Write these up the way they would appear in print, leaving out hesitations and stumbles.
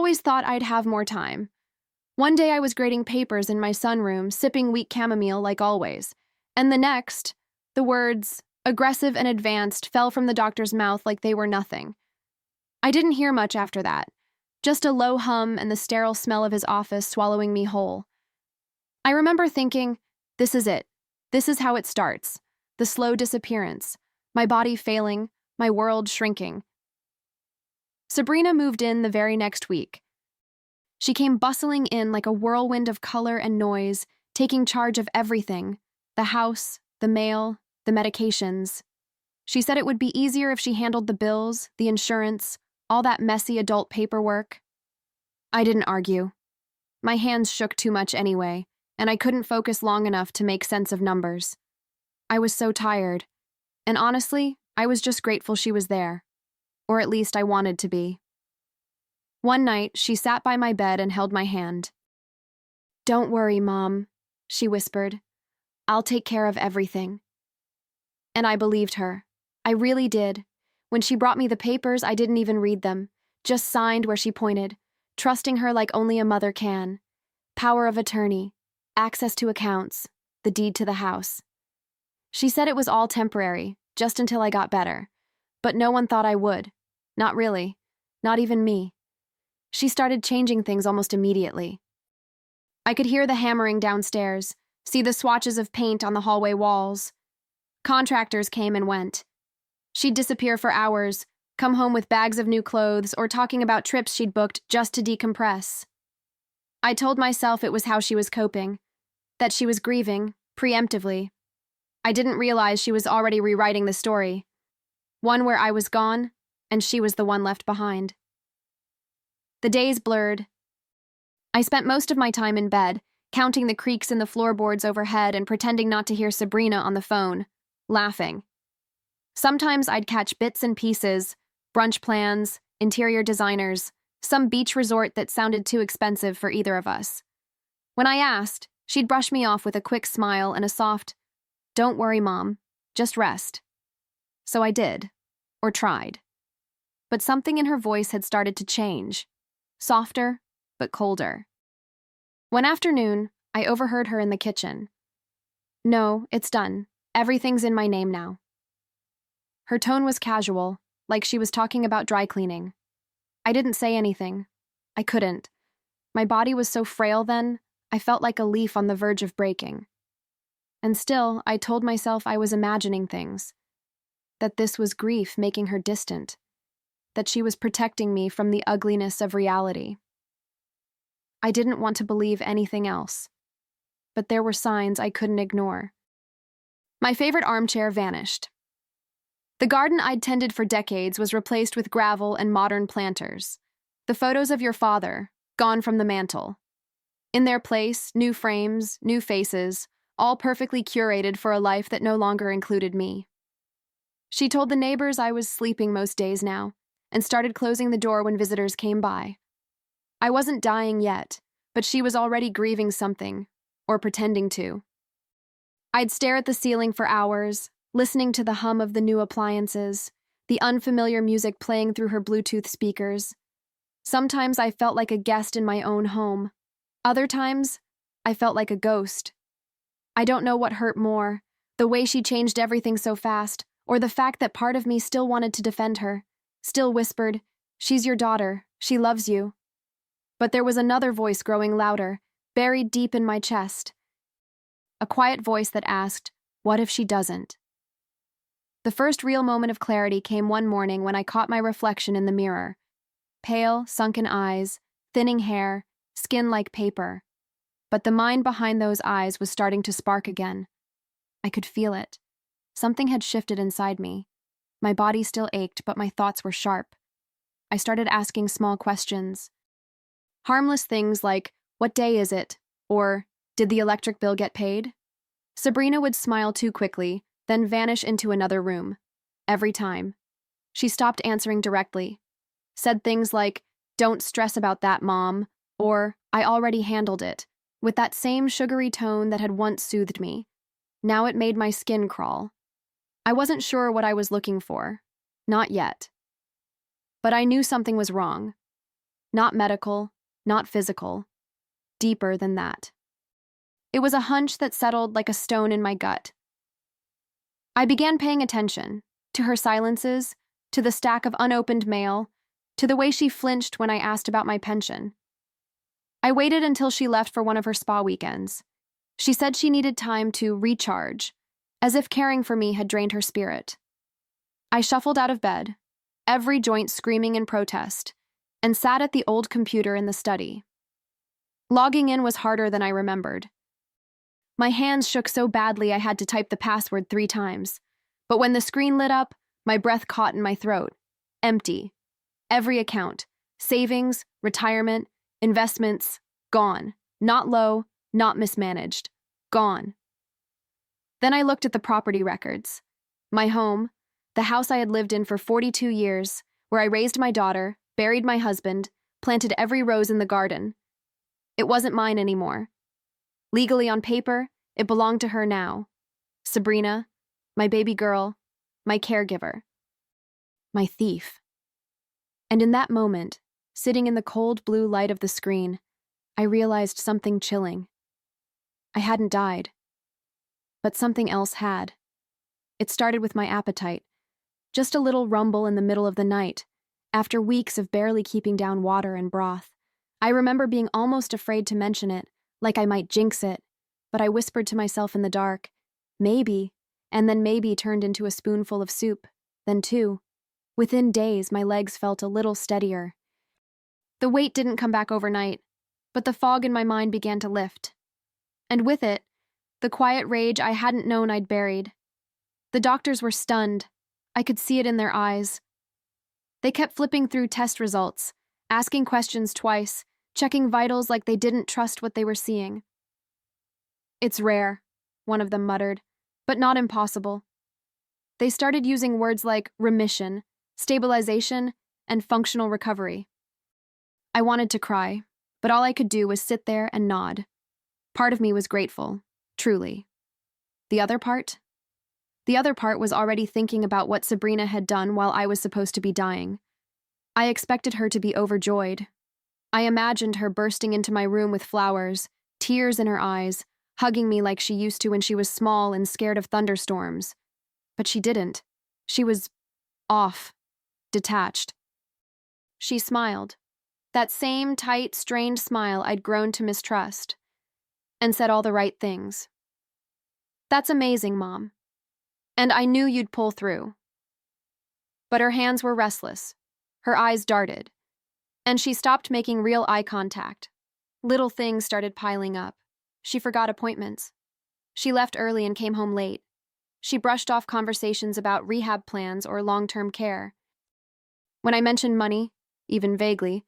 always thought I'd have more time. One day I was grading papers in my sunroom, sipping weak chamomile like always. And the next, the words, aggressive and advanced, fell from the doctor's mouth like they were nothing. I didn't hear much after that, just a low hum and the sterile smell of his office swallowing me whole. I remember thinking, this is it. This is how it starts. The slow disappearance. My body failing, my world shrinking. Sabrina moved in the very next week. She came bustling in like a whirlwind of color and noise, taking charge of everything, the house, the mail, the medications. She said it would be easier if she handled the bills, the insurance, all that messy adult paperwork. I didn't argue. My hands shook too much anyway, and I couldn't focus long enough to make sense of numbers. I was so tired, and honestly, I was just grateful she was there. Or at least I wanted to be. One night, she sat by my bed and held my hand. "Don't worry, Mom," she whispered. "I'll take care of everything." And I believed her. I really did. When she brought me the papers, I didn't even read them, just signed where she pointed, trusting her like only a mother can. Power of attorney, access to accounts, the deed to the house. She said it was all temporary, just until I got better. But no one thought I would. Not really. Not even me. She started changing things almost immediately. I could hear the hammering downstairs, see the swatches of paint on the hallway walls. Contractors came and went. She'd disappear for hours, come home with bags of new clothes, or talking about trips she'd booked just to decompress. I told myself it was how she was coping, that she was grieving, preemptively. I didn't realize she was already rewriting the story, one where I was gone, and she was the one left behind. The days blurred. I spent most of my time in bed, counting the creaks in the floorboards overhead and pretending not to hear Sabrina on the phone, laughing. Sometimes I'd catch bits and pieces, brunch plans, interior designers, some beach resort that sounded too expensive for either of us. When I asked, she'd brush me off with a quick smile and a soft, "Don't worry, Mom, just rest." So I did, or tried. But something in her voice had started to change. Softer, but colder. One afternoon, I overheard her in the kitchen. "No, it's done. Everything's in my name now." Her tone was casual, like she was talking about dry cleaning. I didn't say anything. I couldn't. My body was so frail then, I felt like a leaf on the verge of breaking. And still, I told myself I was imagining things. That this was grief making her distant. That she was protecting me from the ugliness of reality. I didn't want to believe anything else. But there were signs I couldn't ignore. My favorite armchair vanished. The garden I'd tended for decades was replaced with gravel and modern planters. The photos of your father, gone from the mantel. In their place, new frames, new faces, all perfectly curated for a life that no longer included me. She told the neighbors I was sleeping most days now, and started closing the door when visitors came by. I wasn't dying yet, but she was already grieving something, or pretending to. I'd stare at the ceiling for hours, listening to the hum of the new appliances, the unfamiliar music playing through her Bluetooth speakers. Sometimes I felt like a guest in my own home. Other times, I felt like a ghost. I don't know what hurt more, the way she changed everything so fast, or the fact that part of me still wanted to defend her, still whispered, "She's your daughter, she loves you." But there was another voice growing louder, buried deep in my chest. A quiet voice that asked, "What if she doesn't?" The first real moment of clarity came one morning when I caught my reflection in the mirror. Pale, sunken eyes, thinning hair, skin like paper. But the mind behind those eyes was starting to spark again. I could feel it. Something had shifted inside me. My body still ached, but my thoughts were sharp. I started asking small questions. Harmless things like, "What day is it?" or "Did the electric bill get paid?" Sabrina would smile too quickly, then vanish into another room. Every time. She stopped answering directly. Said things like, "Don't stress about that, Mom," or "I already handled it," with that same sugary tone that had once soothed me. Now it made my skin crawl. I wasn't sure what I was looking for. Not yet. But I knew something was wrong. Not medical, not physical, deeper than that. It was a hunch that settled like a stone in my gut. I began paying attention to her silences, to the stack of unopened mail, to the way she flinched when I asked about my pension. I waited until she left for one of her spa weekends. She said she needed time to recharge, as if caring for me had drained her spirit. I shuffled out of bed, every joint screaming in protest, and sat at the old computer in the study. Logging in was harder than I remembered. My hands shook so badly I had to type the password 3 times. But when the screen lit up, my breath caught in my throat. Empty. Every account. Savings, retirement, investments, gone. Not low, not mismanaged. Gone. Then I looked at the property records. My home, the house I had lived in for 42 years, where I raised my daughter, buried my husband, planted every rose in the garden. It wasn't mine anymore. Legally on paper, it belonged to her now. Sabrina, my baby girl, my caregiver, my thief. And in that moment, sitting in the cold blue light of the screen, I realized something chilling. I hadn't died, but something else had. It started with my appetite, just a little rumble in the middle of the night, after weeks of barely keeping down water and broth. I remember being almost afraid to mention it, like I might jinx it, but I whispered to myself in the dark, maybe, and then maybe turned into a spoonful of soup, then 2. Within days, my legs felt a little steadier. The weight didn't come back overnight, but the fog in my mind began to lift. And with it, the quiet rage I hadn't known I'd buried. The doctors were stunned. I could see it in their eyes. They kept flipping through test results, asking questions twice, checking vitals like they didn't trust what they were seeing. "It's rare," one of them muttered, "but not impossible." They started using words like remission, stabilization, and functional recovery. I wanted to cry, but all I could do was sit there and nod. Part of me was grateful, truly. The other part? The other part was already thinking about what Sabrina had done while I was supposed to be dying. I expected her to be overjoyed. I imagined her bursting into my room with flowers, tears in her eyes, hugging me like she used to when she was small and scared of thunderstorms. But she didn't. She was off, detached. She smiled, that same tight, strained smile I'd grown to mistrust, and said all the right things. "That's amazing, Mom. And I knew you'd pull through." But her hands were restless. Her eyes darted. And she stopped making real eye contact. Little things started piling up. She forgot appointments. She left early and came home late. She brushed off conversations about rehab plans or long-term care. When I mentioned money, even vaguely,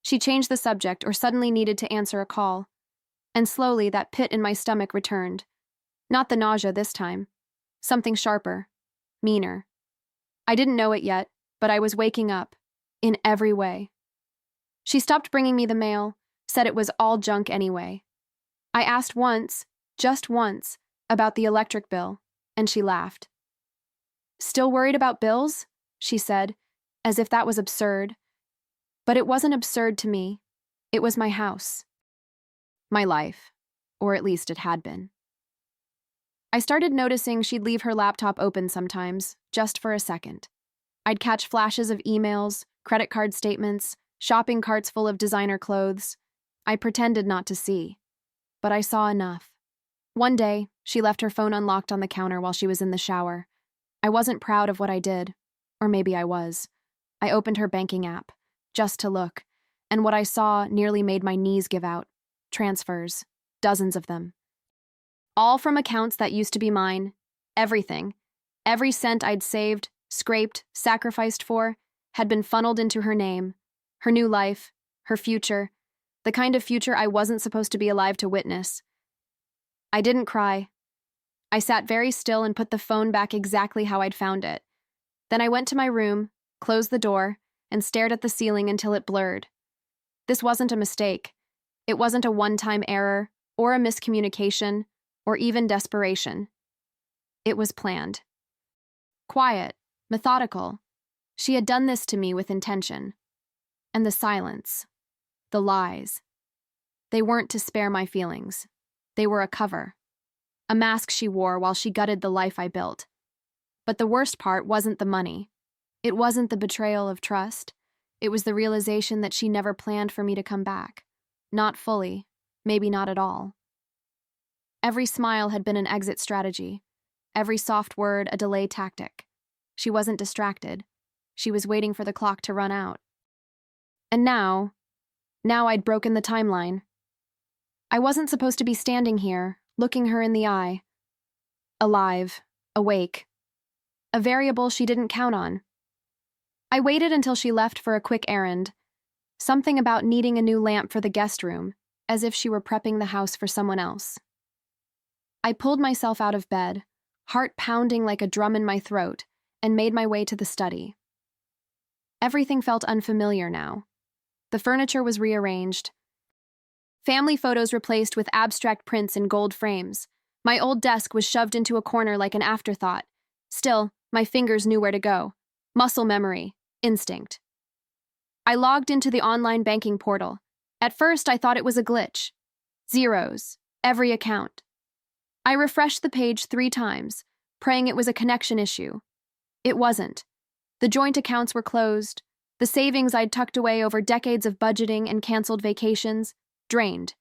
she changed the subject or suddenly needed to answer a call. And slowly that pit in my stomach returned. Not the nausea this time. Something sharper, meaner. I didn't know it yet, but I was waking up, in every way. She stopped bringing me the mail, said it was all junk anyway. I asked once, just once, about the electric bill, and she laughed. "Still worried about bills?" she said, as if that was absurd. But it wasn't absurd to me. It was my house. My life, or at least it had been. I started noticing she'd leave her laptop open sometimes, just for a second. I'd catch flashes of emails, credit card statements, shopping carts full of designer clothes. I pretended not to see, but I saw enough. One day, she left her phone unlocked on the counter while she was in the shower. I wasn't proud of what I did, or maybe I was. I opened her banking app, just to look, and what I saw nearly made my knees give out. Transfers, dozens of them. All from accounts that used to be mine. Everything. Every cent I'd saved, scraped, sacrificed for, had been funneled into her name. Her new life, her future, the kind of future I wasn't supposed to be alive to witness. I didn't cry. I sat very still and put the phone back exactly how I'd found it. Then I went to my room, closed the door, and stared at the ceiling until it blurred. This wasn't a mistake. It wasn't a one-time error, or a miscommunication, or even desperation. It was planned. Quiet, methodical. She had done this to me with intention. And the silence. The lies. They weren't to spare my feelings. They were a cover. A mask she wore while she gutted the life I built. But the worst part wasn't the money. It wasn't the betrayal of trust. It was the realization that she never planned for me to come back. Not fully, maybe not at all. Every smile had been an exit strategy. Every soft word a delay tactic. She wasn't distracted. She was waiting for the clock to run out. And now I'd broken the timeline. I wasn't supposed to be standing here, looking her in the eye. Alive, awake. A variable she didn't count on. I waited until she left for a quick errand. Something about needing a new lamp for the guest room, as if she were prepping the house for someone else. I pulled myself out of bed, heart pounding like a drum in my throat, and made my way to the study. Everything felt unfamiliar now. The furniture was rearranged. Family photos replaced with abstract prints in gold frames. My old desk was shoved into a corner like an afterthought. Still, my fingers knew where to go. Muscle memory, instinct. I logged into the online banking portal. At first, I thought it was a glitch. Zeros, every account. I refreshed the page 3 times, praying it was a connection issue. It wasn't. The joint accounts were closed. The savings I'd tucked away over decades of budgeting and canceled vacations, drained.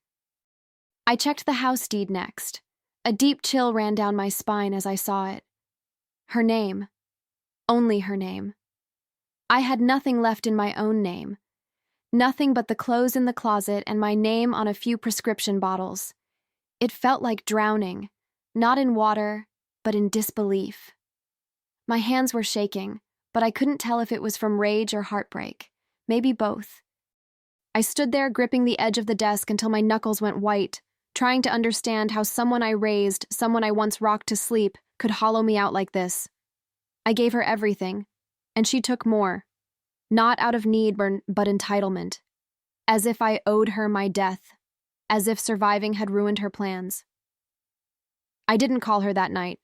I checked the house deed next. A deep chill ran down my spine as I saw it. Her name. Only her name. I had nothing left in my own name. Nothing but the clothes in the closet and my name on a few prescription bottles. It felt like drowning, not in water, but in disbelief. My hands were shaking, but I couldn't tell if it was from rage or heartbreak. Maybe both. I stood there gripping the edge of the desk until my knuckles went white, trying to understand how someone I raised, someone I once rocked to sleep, could hollow me out like this. I gave her everything, and she took more. Not out of need, but entitlement. As if I owed her my death. As if surviving had ruined her plans. I didn't call her that night.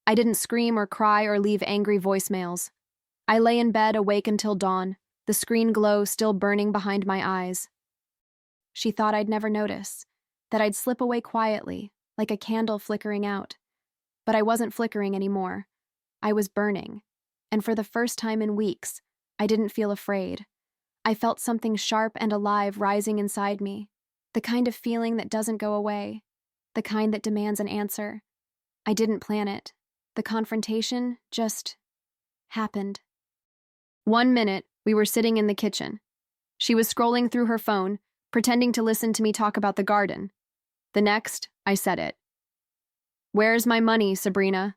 I didn't scream or cry or leave angry voicemails. I lay in bed awake until dawn, the screen glow still burning behind my eyes. She thought I'd never notice, that I'd slip away quietly, like a candle flickering out. But I wasn't flickering anymore. I was burning, and for the first time in weeks, I didn't feel afraid. I felt something sharp and alive rising inside me, the kind of feeling that doesn't go away, the kind that demands an answer. I didn't plan it. The confrontation just happened. 1 minute, we were sitting in the kitchen. She was scrolling through her phone, pretending to listen to me talk about the garden. The next, I said it. "Where's my money, Sabrina?"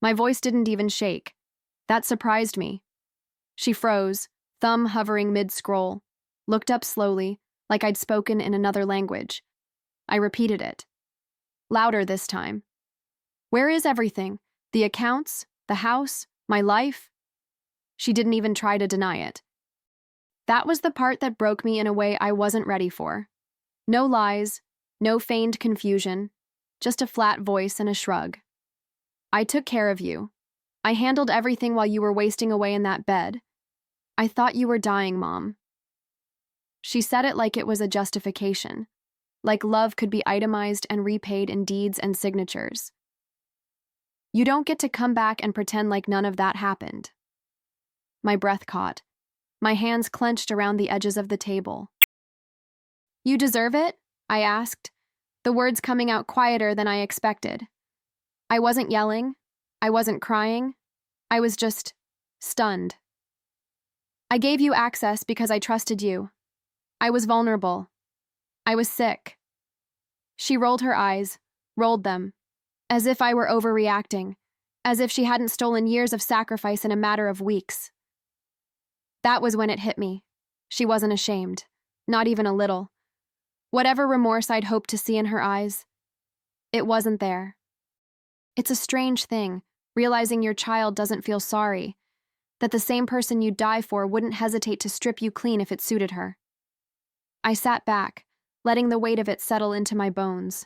My voice didn't even shake. That surprised me. She froze, thumb hovering mid-scroll, looked up slowly, like I'd spoken in another language. I repeated it. Louder this time. "Where is everything? The accounts? The house? My life?" She didn't even try to deny it. That was the part that broke me in a way I wasn't ready for. No lies, no feigned confusion, just a flat voice and a shrug. "I took care of you. I handled everything while you were wasting away in that bed. I thought you were dying, Mom." She said it like it was a justification, like love could be itemized and repaid in deeds and signatures. You don't get to come back and pretend like none of that happened. My breath caught. My hands clenched around the edges of the table. "You deserve it?" I asked, the words coming out quieter than I expected. I wasn't yelling. I wasn't crying. I was just stunned. "I gave you access because I trusted you. I was vulnerable. I was sick." She rolled her eyes, rolled them, as if I were overreacting, as if she hadn't stolen years of sacrifice in a matter of weeks. That was when it hit me. She wasn't ashamed, not even a little. Whatever remorse I'd hoped to see in her eyes, it wasn't there. It's a strange thing, realizing your child doesn't feel sorry, that the same person you'd die for wouldn't hesitate to strip you clean if it suited her. I sat back, letting the weight of it settle into my bones.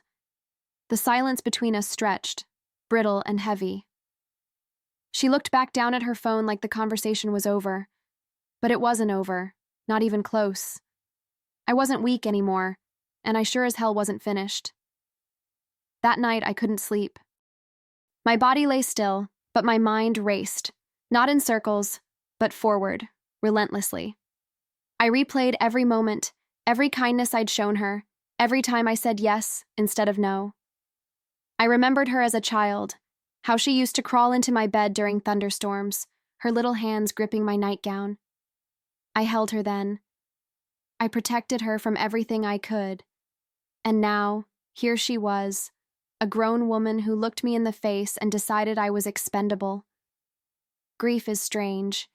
The silence between us stretched, brittle and heavy. She looked back down at her phone like the conversation was over. But it wasn't over, not even close. I wasn't weak anymore, and I sure as hell wasn't finished. That night, I couldn't sleep. My body lay still, but my mind raced, not in circles, but forward, relentlessly. I replayed every moment, every kindness I'd shown her, every time I said yes instead of no. I remembered her as a child, how she used to crawl into my bed during thunderstorms, her little hands gripping my nightgown. I held her then. I protected her from everything I could. And now, here she was, a grown woman who looked me in the face and decided I was expendable. Grief is strange.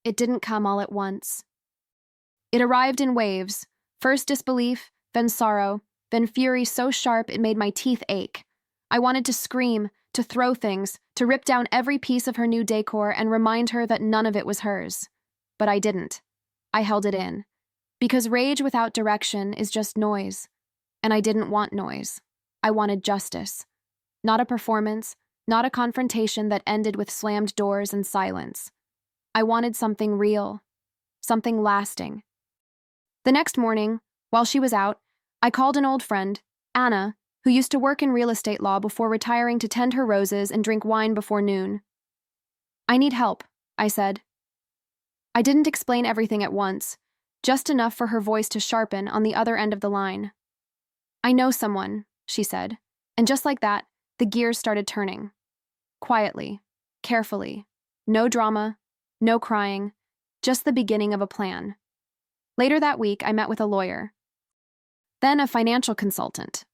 It didn't come all at once. It arrived in waves, first disbelief, then sorrow, then fury so sharp it made my teeth ache. I wanted to scream, to throw things, to rip down every piece of her new decor and remind her that none of it was hers. But I didn't. I held it in. Because rage without direction is just noise. And I didn't want noise. I wanted justice. Not a performance, not a confrontation that ended with slammed doors and silence. I wanted something real, something lasting. The next morning, while she was out, I called an old friend, Anna, who used to work in real estate law before retiring to tend her roses and drink wine before noon. I need help, I said. I didn't explain everything at once, just enough for her voice to sharpen on the other end of the line. I know someone, she said, and just like that, the gears started turning. Quietly, carefully, no drama, no crying, just the beginning of a plan. Later that week, I met with a lawyer, then a financial consultant.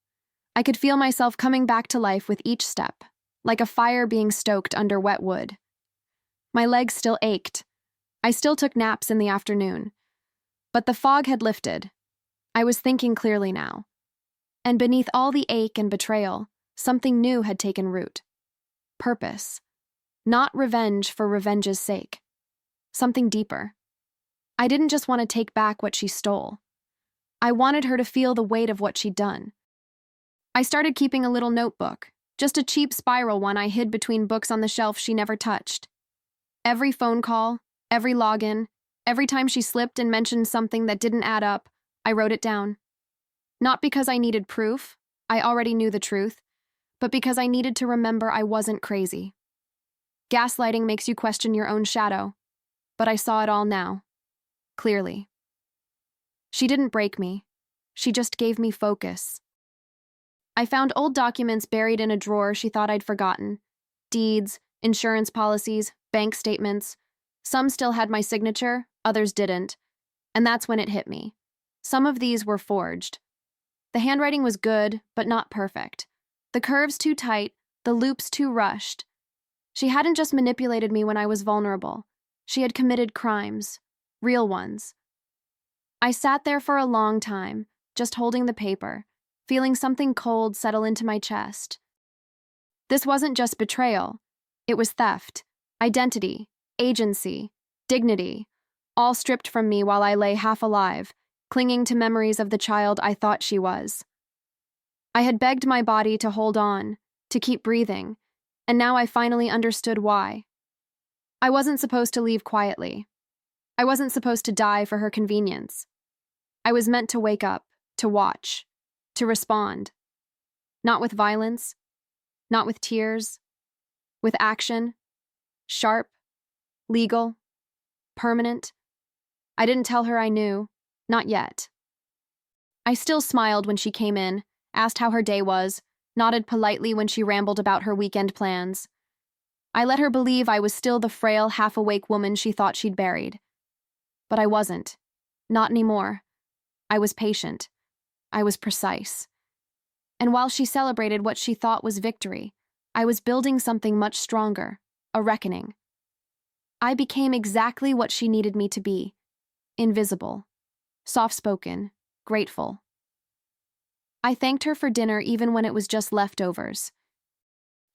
I could feel myself coming back to life with each step, like a fire being stoked under wet wood. My legs still ached. I still took naps in the afternoon. But the fog had lifted. I was thinking clearly now. And beneath all the ache and betrayal, something new had taken root. Purpose. Not revenge for revenge's sake. Something deeper. I didn't just want to take back what she stole. I wanted her to feel the weight of what she'd done. I started keeping a little notebook, just a cheap spiral one I hid between books on the shelf she never touched. Every phone call, every login, every time she slipped and mentioned something that didn't add up, I wrote it down. Not because I needed proof, I already knew the truth, but because I needed to remember I wasn't crazy. Gaslighting makes you question your own shadow, but I saw it all now, clearly. She didn't break me. She just gave me focus. I found old documents buried in a drawer she thought I'd forgotten. Deeds, insurance policies, bank statements. Some still had my signature, others didn't. And that's when it hit me. Some of these were forged. The handwriting was good, but not perfect. The curves too tight, the loops too rushed. She hadn't just manipulated me when I was vulnerable. She had committed crimes. Real ones. I sat there for a long time, just holding the paper, feeling something cold settle into my chest. This wasn't just betrayal. It was theft, identity, agency, dignity, all stripped from me while I lay half alive, clinging to memories of the child I thought she was. I had begged my body to hold on, to keep breathing, and now I finally understood why. I wasn't supposed to leave quietly. I wasn't supposed to die for her convenience. I was meant to wake up, to watch, to respond. Not with violence, not with tears, with action, sharp, legal, permanent. I didn't tell her I knew, not yet. I still smiled when she came in, asked how her day was, nodded politely when she rambled about her weekend plans. I let her believe I was still the frail, half-awake woman she thought she'd buried. But I wasn't. Not anymore. I was patient. I was precise. And while she celebrated what she thought was victory, I was building something much stronger, a reckoning. I became exactly what she needed me to be. Invisible. Soft-spoken. Grateful. I thanked her for dinner even when it was just leftovers.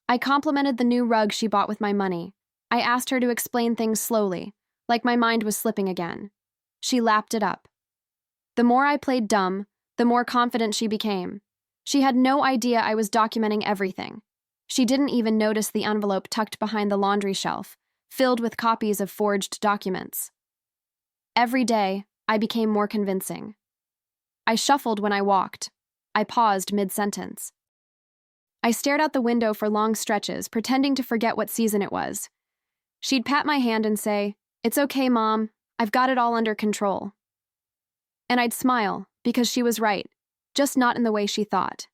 I complimented the new rug she bought with my money. I asked her to explain things slowly, like my mind was slipping again. She lapped it up. The more I played dumb, the more confident she became. She had no idea I was documenting everything. She didn't even notice the envelope tucked behind the laundry shelf, filled with copies of forged documents. Every day, I became more convincing. I shuffled when I walked. I paused mid-sentence. I stared out the window for long stretches, pretending to forget what season it was. She'd pat my hand and say, "It's okay, Mom. I've got it all under control." And I'd smile, because she was right, just not in the way she thought.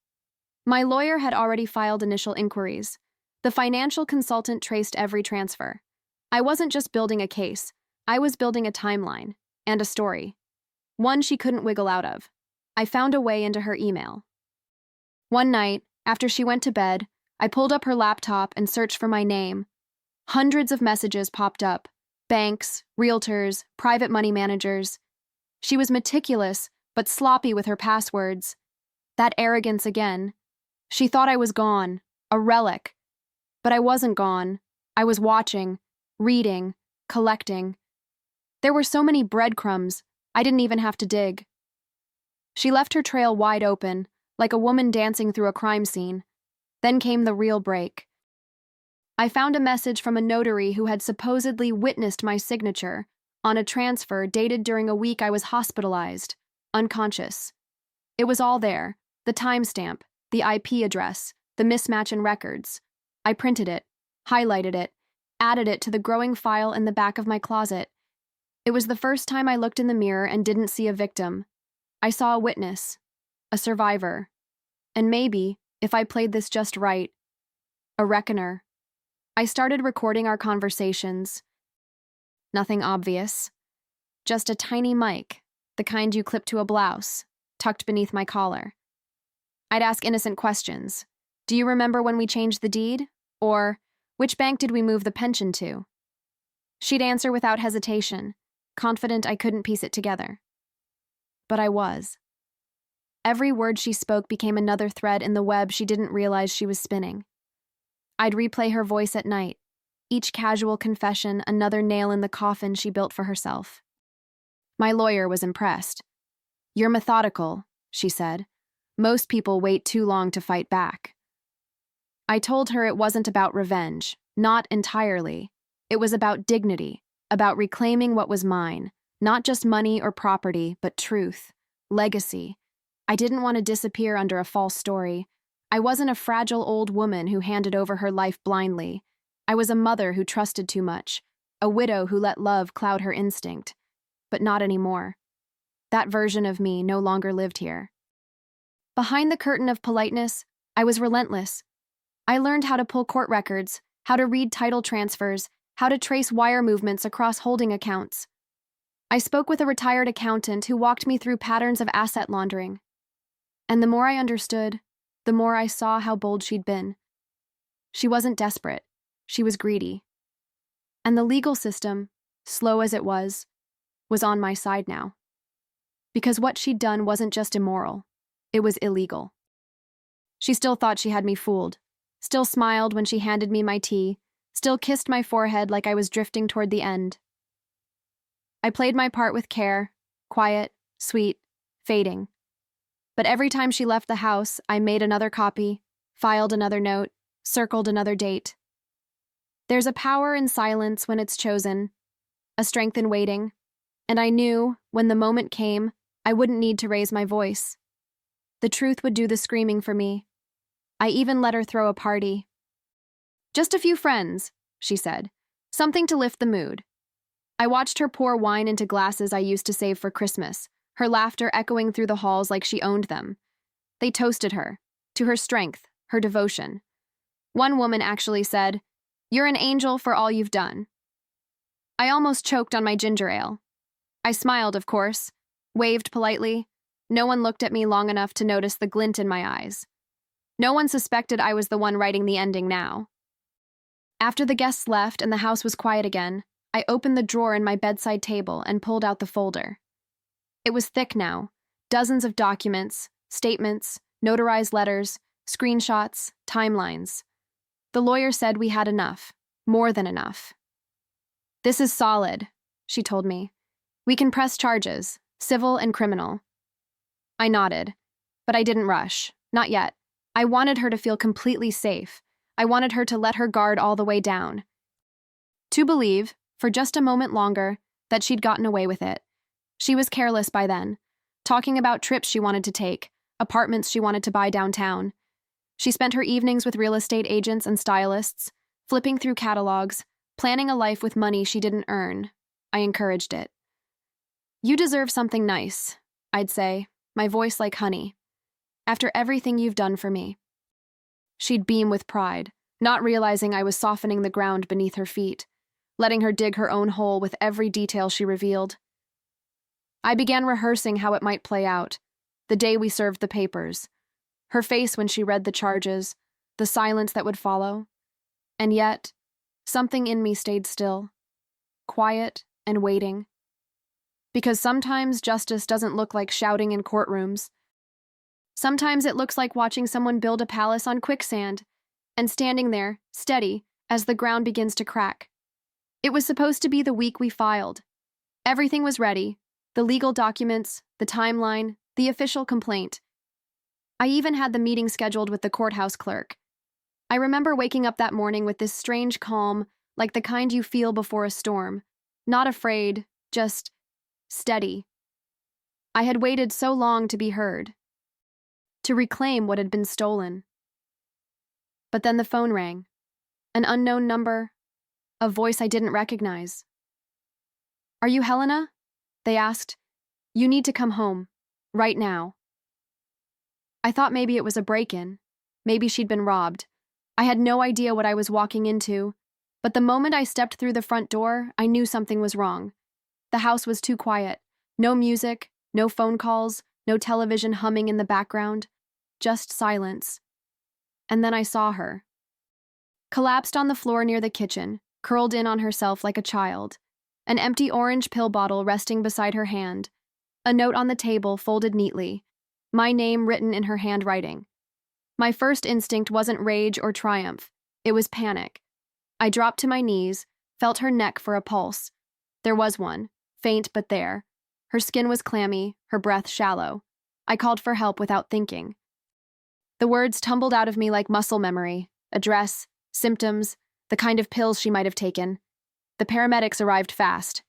My lawyer had already filed initial inquiries. The financial consultant traced every transfer. I wasn't just building a case, I was building a timeline and a story. One she couldn't wiggle out of. I found a way into her email. One night, after she went to bed, I pulled up her laptop and searched for my name. Hundreds of messages popped up. Banks, realtors, private money managers. She was meticulous, but sloppy with her passwords. That arrogance again. She thought I was gone, a relic. But I wasn't gone. I was watching, reading, collecting. There were so many breadcrumbs, I didn't even have to dig. She left her trail wide open, like a woman dancing through a crime scene. Then came the real break. I found a message from a notary who had supposedly witnessed my signature on a transfer dated during a week I was hospitalized, unconscious. It was all there, the timestamp, the IP address, the mismatch in records. I printed it, highlighted it, added it to the growing file in the back of my closet. It was the first time I looked in the mirror and didn't see a victim. I saw a witness, a survivor, and maybe, if I played this just right, a reckoner. I started recording our conversations. Nothing obvious. Just a tiny mic, the kind you clip to a blouse, tucked beneath my collar. I'd ask innocent questions. Do you remember when we changed the deed? Or, which bank did we move the pension to? She'd answer without hesitation, confident I couldn't piece it together. But I was. Every word she spoke became another thread in the web she didn't realize she was spinning. I'd replay her voice at night, each casual confession another nail in the coffin she built for herself. My lawyer was impressed. "You're methodical," she said. "Most people wait too long to fight back." I told her it wasn't about revenge, not entirely. It was about dignity, about reclaiming what was mine, not just money or property, but truth, legacy. I didn't want to disappear under a false story. I wasn't a fragile old woman who handed over her life blindly. I was a mother who trusted too much, a widow who let love cloud her instinct. But not anymore. That version of me no longer lived here. Behind the curtain of politeness, I was relentless. I learned how to pull court records, how to read title transfers, how to trace wire movements across holding accounts. I spoke with a retired accountant who walked me through patterns of asset laundering. And the more I understood, the more I saw how bold she'd been. She wasn't desperate. She was greedy. And the legal system, slow as it was on my side now. Because what she'd done wasn't just immoral, it was illegal. She still thought she had me fooled, still smiled when she handed me my tea, still kissed my forehead like I was drifting toward the end. I played my part with care, quiet, sweet, fading. But every time she left the house, I made another copy, filed another note, circled another date. There's a power in silence when it's chosen, a strength in waiting, and I knew, when the moment came, I wouldn't need to raise my voice. The truth would do the screaming for me. I even let her throw a party. "Just a few friends," she said. "Something to lift the mood." I watched her pour wine into glasses I used to save for Christmas, her laughter echoing through the halls like she owned them. They toasted her, to her strength, her devotion. One woman actually said, "You're an angel for all you've done." I almost choked on my ginger ale. I smiled, of course, waved politely. No one looked at me long enough to notice the glint in my eyes. No one suspected I was the one writing the ending now. After the guests left and the house was quiet again, I opened the drawer in my bedside table and pulled out the folder. It was thick now, dozens of documents, statements, notarized letters, screenshots, timelines. The lawyer said we had enough, more than enough. "This is solid," she told me. "We can press charges, civil and criminal." I nodded, but I didn't rush, not yet. I wanted her to feel completely safe. I wanted her to let her guard all the way down. To believe, for just a moment longer, that she'd gotten away with it. She was careless by then, talking about trips she wanted to take, apartments she wanted to buy downtown. She spent her evenings with real estate agents and stylists, flipping through catalogs, planning a life with money she didn't earn. I encouraged it. "You deserve something nice," I'd say, my voice like honey. "After everything you've done for me." She'd beam with pride, not realizing I was softening the ground beneath her feet, letting her dig her own hole with every detail she revealed. I began rehearsing how it might play out, the day we served the papers, her face when she read the charges, the silence that would follow. And yet, something in me stayed still, quiet and waiting. Because sometimes justice doesn't look like shouting in courtrooms. Sometimes it looks like watching someone build a palace on quicksand and standing there, steady, as the ground begins to crack. It was supposed to be the week we filed. Everything was ready, the legal documents, the timeline, the official complaint. I even had the meeting scheduled with the courthouse clerk. I remember waking up that morning with this strange calm, like the kind you feel before a storm. Not afraid, just steady. I had waited so long to be heard, to reclaim what had been stolen. But then the phone rang. An unknown number, a voice I didn't recognize. "Are you Helena?" they asked. "You need to come home, right now." I thought maybe it was a break-in. Maybe she'd been robbed. I had no idea what I was walking into, but the moment I stepped through the front door, I knew something was wrong. The house was too quiet. No music, no phone calls, no television humming in the background, just silence. And then I saw her. Collapsed on the floor near the kitchen, curled in on herself like a child, an empty orange pill bottle resting beside her hand, a note on the table folded neatly, my name written in her handwriting. My first instinct wasn't rage or triumph, it was panic. I dropped to my knees, felt her neck for a pulse. There was one, faint but there. Her skin was clammy, her breath shallow. I called for help without thinking. The words tumbled out of me like muscle memory, address, symptoms, the kind of pills she might have taken. The paramedics arrived fast.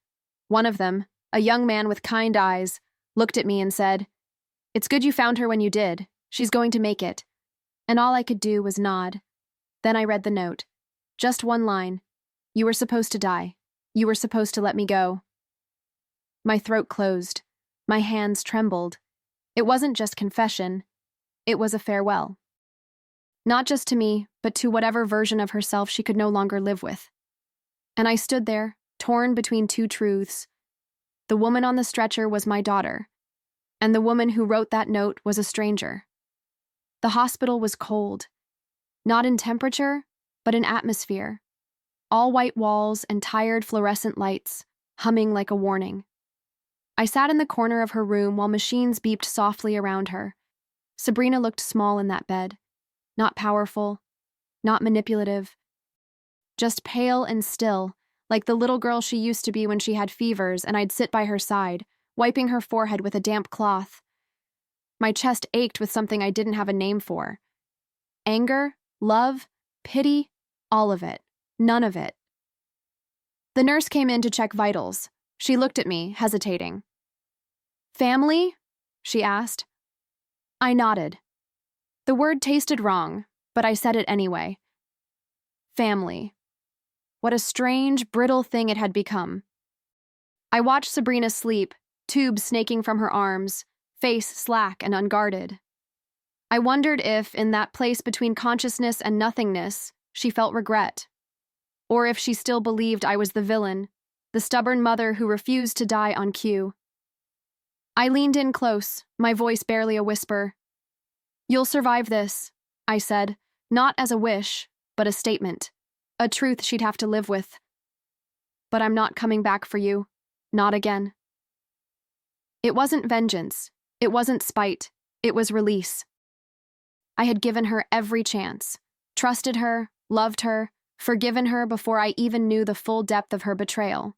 One of them, a young man with kind eyes, looked at me and said, "It's good you found her when you did. She's going to make it." And all I could do was nod. Then I read the note. Just one line. "You were supposed to die. You were supposed to let me go." My throat closed. My hands trembled. It wasn't just confession. It was a farewell. Not just to me, but to whatever version of herself she could no longer live with. And I stood there, torn between two truths. The woman on the stretcher was my daughter, and the woman who wrote that note was a stranger. The hospital was cold. Not in temperature, but in atmosphere. All white walls and tired fluorescent lights, humming like a warning. I sat in the corner of her room while machines beeped softly around her. Sabrina looked small in that bed. Not powerful, not manipulative. Just pale and still, like the little girl she used to be when she had fevers and I'd sit by her side, wiping her forehead with a damp cloth. My chest ached with something I didn't have a name for. Anger, love, pity, all of it. None of it. The nurse came in to check vitals. She looked at me, hesitating. "Family?" she asked. I nodded. The word tasted wrong, but I said it anyway. Family. What a strange, brittle thing it had become. I watched Sabrina sleep, tubes snaking from her arms, face slack and unguarded. I wondered if, in that place between consciousness and nothingness, she felt regret. Or if she still believed I was the villain, the stubborn mother who refused to die on cue. I leaned in close, my voice barely a whisper. "You'll survive this," I said, not as a wish, but a statement, a truth she'd have to live with. "But I'm not coming back for you, not again." It wasn't vengeance, it wasn't spite, it was release. I had given her every chance, trusted her, loved her, forgiven her before I even knew the full depth of her betrayal.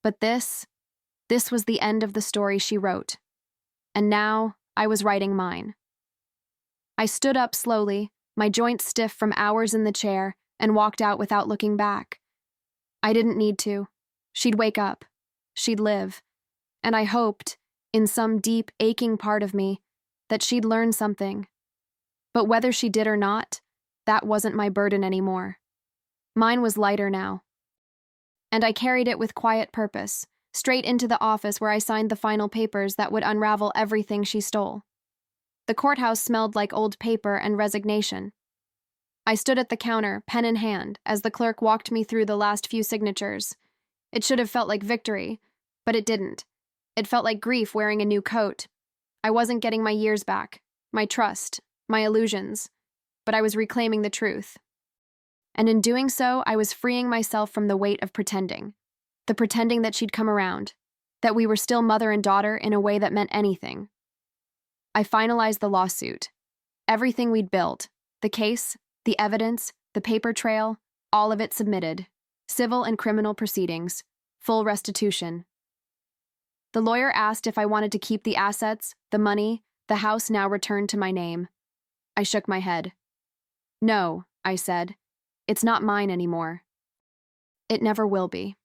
But this was the end of the story she wrote. And now I was writing mine. I stood up slowly, my joints stiff from hours in the chair, and walked out without looking back. I didn't need to. She'd wake up. She'd live. And I hoped, in some deep, aching part of me, that she'd learned something. But whether she did or not, that wasn't my burden anymore. Mine was lighter now. And I carried it with quiet purpose, straight into the office where I signed the final papers that would unravel everything she stole. The courthouse smelled like old paper and resignation. I stood at the counter, pen in hand, as the clerk walked me through the last few signatures. It should have felt like victory, but it didn't. It felt like grief wearing a new coat. I wasn't getting my years back, my trust, my illusions, but I was reclaiming the truth. And in doing so, I was freeing myself from the weight of pretending. The pretending that she'd come around, that we were still mother and daughter in a way that meant anything. I finalized the lawsuit. Everything we'd built, the case, the evidence, the paper trail, all of it submitted. Civil and criminal proceedings, full restitution. The lawyer asked if I wanted to keep the assets, the money, the house now returned to my name. I shook my head. No, I said. It's not mine anymore. It never will be.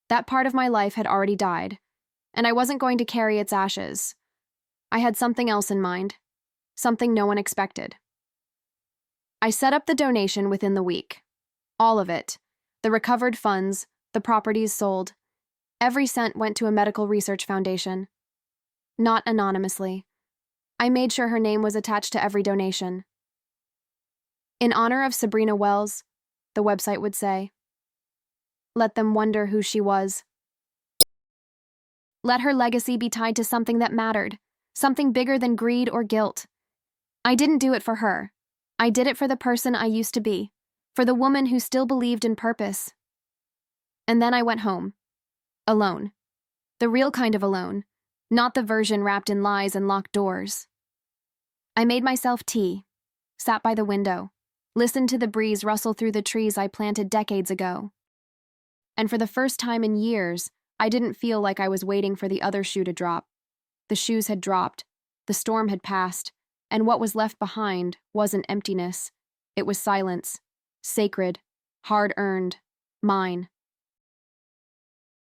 That part of my life had already died, and I wasn't going to carry its ashes. I had something else in mind, something no one expected. I set up the donation within the week. All of it. The recovered funds, the properties sold. Every cent went to a medical research foundation. Not anonymously. I made sure her name was attached to every donation. In honor of Sabrina Wells, the website would say. Let them wonder who she was. Let her legacy be tied to something that mattered, something bigger than greed or guilt. I didn't do it for her. I did it for the person I used to be, for the woman who still believed in purpose. And then I went home. Alone. The real kind of alone, not the version wrapped in lies and locked doors. I made myself tea, sat by the window, listened to the breeze rustle through the trees I planted decades ago. And for the first time in years, I didn't feel like I was waiting for the other shoe to drop. The shoes had dropped, the storm had passed, and what was left behind wasn't emptiness. It was silence, sacred, hard-earned, mine.